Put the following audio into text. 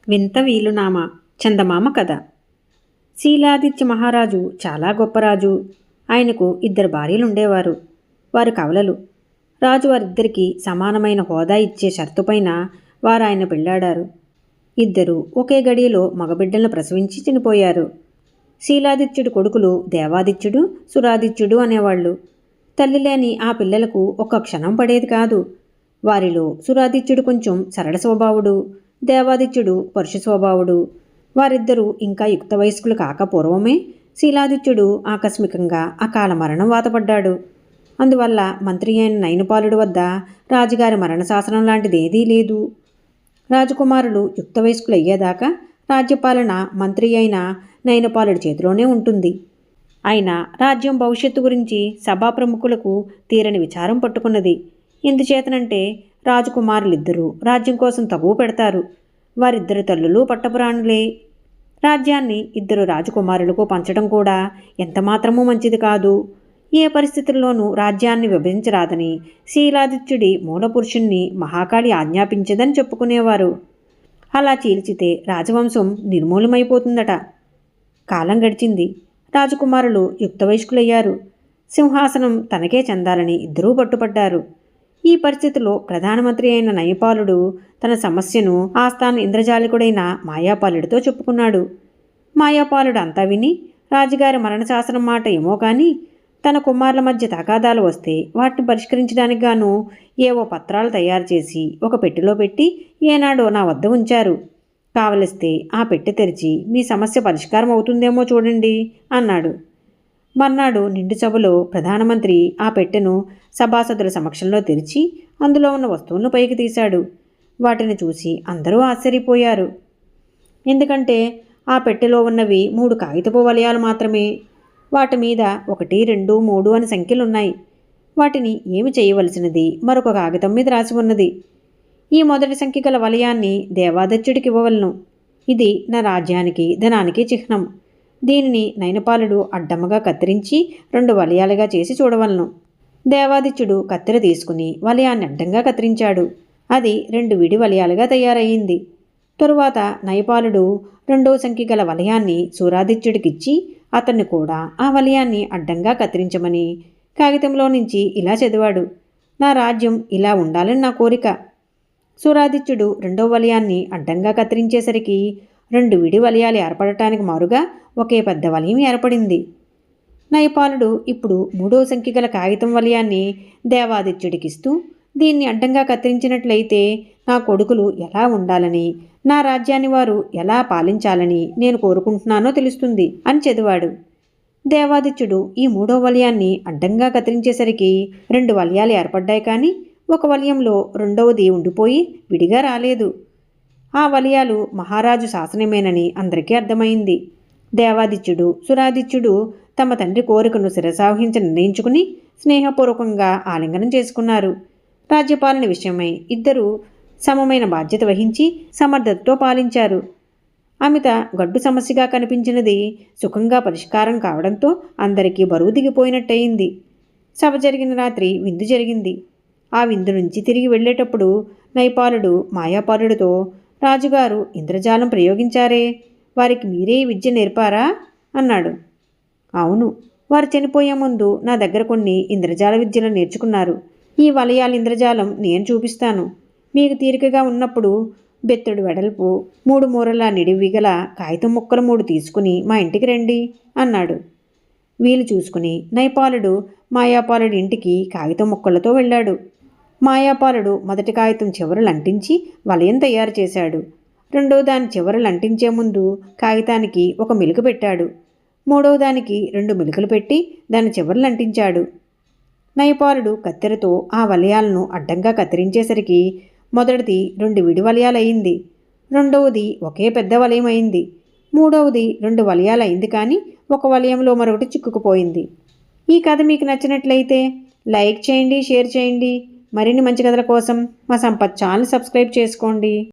వింత వీలునామా చందమామ కథ. శీలాదిత్య మహారాజు చాలా గొప్ప రాజు. ఆయనకు 2 భార్యలుండేవారు. వారు కవలలు. రాజు వారిద్దరికీ సమానమైన హోదా ఇచ్చే షరతుపైన వారాయన పెళ్ళాడారు. 2 ఒకే గడియలో మగబిడ్డలను ప్రసవించి చనిపోయారు. శీలాదిత్యుడి కొడుకులు దేవాదిత్యుడు, సురాదిత్యుడు అనేవాళ్ళు. తల్లి లేని ఆ పిల్లలకు ఒక్క క్షణం పడేది కాదు. వారిలో సురాదిత్యుడు కొంచెం సరళ స్వభావుడు, దేవాదిత్యుడు పరుష స్వభావుడు. వారిద్దరూ ఇంకా యుక్త వయస్కులు కాక పూర్వమే శీలాదిత్యుడు ఆకస్మికంగా అకాల మరణం వాతపడ్డాడు. అందువల్ల మంత్రి అయిన నైనపాలుడి వద్ద రాజుగారి మరణ శాసనం లాంటిదేదీ లేదు. రాజకుమారులు యుక్త వయస్కులు అయ్యేదాకా రాజ్యపాలన మంత్రి అయిన నైనపాలుడి చేతిలోనే ఉంటుంది. అయినా రాజ్యం భవిష్యత్తు గురించి సభా ప్రముఖులకు తీరని విచారం పట్టుకున్నది. ఎందుచేతనంటే రాజకుమారులిద్దరూ రాజ్యం కోసం తగువ పెడతారు. వారిద్దరు తల్లులు పట్టపురాణులే. రాజ్యాన్ని 2 రాజకుమారులకు పంచడం కూడా ఎంతమాత్రమూ మంచిది కాదు. ఏ పరిస్థితుల్లోనూ రాజ్యాన్ని విభజించరాదని శీలాదిత్యుడి మూలపురుషుణ్ణి మహాకాళి ఆజ్ఞాపించదని చెప్పుకునేవారు. అలా చీల్చితే రాజవంశం నిర్మూలమైపోతుందట. కాలం గడిచింది. రాజకుమారులు యుక్త వయస్కులయ్యారు. సింహాసనం తనకే చెందాలని 2 పట్టుపడ్డారు. ఈ పరిస్థితిలో ప్రధానమంత్రి అయిన నయపాలుడు తన సమస్యను ఆస్థాన ఇంద్రజాలికుడైన మాయాపాలుడితో చెప్పుకున్నాడు. మాయాపాలుడు అంతా విని రాజుగారి మరణ శాసనం మాట ఏమో కానీ తన కుమారుల మధ్య తగాదాలు వస్తే వాటిని పరిష్కరించడానికి గాను ఏవో పత్రాలు తయారు చేసి ఒక పెట్టెలో పెట్టి ఏనాడో నా వద్ద ఉంచారు. కావలిస్తే ఆ పెట్టె తెరిచి మీ సమస్య పరిష్కారం అవుతుందేమో చూడండి అన్నాడు. మర్నాడు నిండు సభలో ప్రధానమంత్రి ఆ పెట్టెను సభాసదుల సమక్షంలో తెరిచి అందులో ఉన్న వస్తువులను పైకి తీశాడు. వాటిని చూసి అందరూ ఆశ్చర్యపోయారు. ఎందుకంటే ఆ పెట్టెలో ఉన్నవి 3 కాగితపు వలయాలు మాత్రమే. వాటి మీద 1, 2, 3 అని సంఖ్యలున్నాయి. వాటిని ఏమి చేయవలసినది మరొక కాగితం మీద రాసి ఉన్నది. ఈ మొదటి సంఖ్య గల వలయాన్ని దేవాదిత్యుడికి ఇవ్వవలను. ఇది నా రాజ్యానికి ధనానికి చిహ్నం. దీనిని నైనపాలుడు అడ్డముగా కత్తిరించి 2 వలయాలుగా చేసి చూడవలను. దేవాదిత్యుడు కత్తెర తీసుకుని వలయాన్ని అడ్డంగా కత్తిరించాడు. అది 2 విడి వలయాలుగా తయారయ్యింది. తరువాత నైపాలుడు 2వ సంఖ్య గల వలయాన్ని సూరాదిత్యుడికిచ్చి అతన్ని కూడా ఆ వలయాన్ని అడ్డంగా కత్తిరించమని కాగితంలో నుంచి ఇలా చదివాడు. నా రాజ్యం ఇలా ఉండాలని నా కోరిక. సూరాదిత్యుడు 2వ వలయాన్ని అడ్డంగా కత్తిరించేసరికి 2 విడి వలయాలు ఏర్పడటానికి మారుగా ఒకే పెద్ద వలయం ఏర్పడింది. నైపాలుడు ఇప్పుడు 3వ సంఖ్య గల కాగితం వలయాన్ని దేవాదిత్యుడికిస్తూ దీన్ని అడ్డంగా కత్తిరించినట్లయితే నా కొడుకులు ఎలా ఉండాలని, నా రాజ్యాన్ని వారు ఎలా పాలించాలని నేను కోరుకుంటున్నానో తెలుస్తుంది అని చదివాడు. దేవాదిత్యుడు ఈ 3వ వలయాన్ని అడ్డంగా కత్తిరించేసరికి 2 వలయాలు ఏర్పడ్డాయి. కానీ ఒక వలయంలో 2వది ఉండిపోయి విడిగా రాలేదు. ఆ వలయాలు మహారాజు శాసనమేనని అందరికీ అర్థమైంది. దేవాదిత్యుడు, సురాదిత్యుడు తమ తండ్రి కోరికను శిరసావహించి నిర్ణయించుకుని స్నేహపూర్వకంగా ఆలింగనం చేసుకున్నారు. రాజ్యపాలన విషయమై 2 సమమైన బాధ్యత వహించి సమర్థతతో పాలించారు. అమిత గడ్డు సమస్యగా కనిపించినది సుఖంగా పరిష్కారం కావడంతో అందరికీ బరువు దిగిపోయినట్టయింది. సభ జరిగిన రాత్రి విందు జరిగింది. ఆ విందు నుంచి తిరిగి వెళ్ళేటప్పుడు నైపాలుడు మాయాపాలుడితో, రాజుగారు ఇంద్రజాలం ప్రయోగించారే, వారికి మీరే ఈ విద్య నేర్పారా అన్నాడు. అవును, వారు చనిపోయే ముందు నా దగ్గర కొన్ని ఇంద్రజాల విద్యలు నేర్చుకున్నారు. ఈ వలయాల ఇంద్రజాలం నేను చూపిస్తాను. మీకు తీరికగా ఉన్నప్పుడు బెత్తడు వెడల్పు 3 మూరల నిడివి గల కాగితం ముక్కలు 3 తీసుకుని మా ఇంటికి రండి అన్నాడు. వీలు చూసుకుని నైపాలుడు మాయాపాలుడి ఇంటికి కాగితం ముక్కలతో వెళ్ళాడు. మాయాపాలుడు మొదటి కాగితం చివరలు అంటించి వలయం తయారు చేశాడు. 2వ దాని చివరలు అంటించే ముందు కాగితానికి ఒక మెలుకు పెట్టాడు. 3వ దానికి 2 మెలుకులు పెట్టి దాని చివరలు అంటించాడు. నైపాలుడు కత్తెరతో ఆ వలయాలను అడ్డంగా కత్తిరించేసరికి మొదటిది 2 విడి వలయాలయ్యింది. 2వది ఒకే పెద్ద వలయం అయింది. 3వది 2 వలయాలయ్యింది. కానీ ఒక వలయంలో మరొకటి చిక్కుకుపోయింది. ఈ కథ మీకు నచ్చినట్లయితే లైక్ చేయండి, షేర్ చేయండి. మరిన్ని మంచి కథల కోసం మా సంపత్ ఛానల్ సబ్స్క్రైబ్ చేసుకోండి.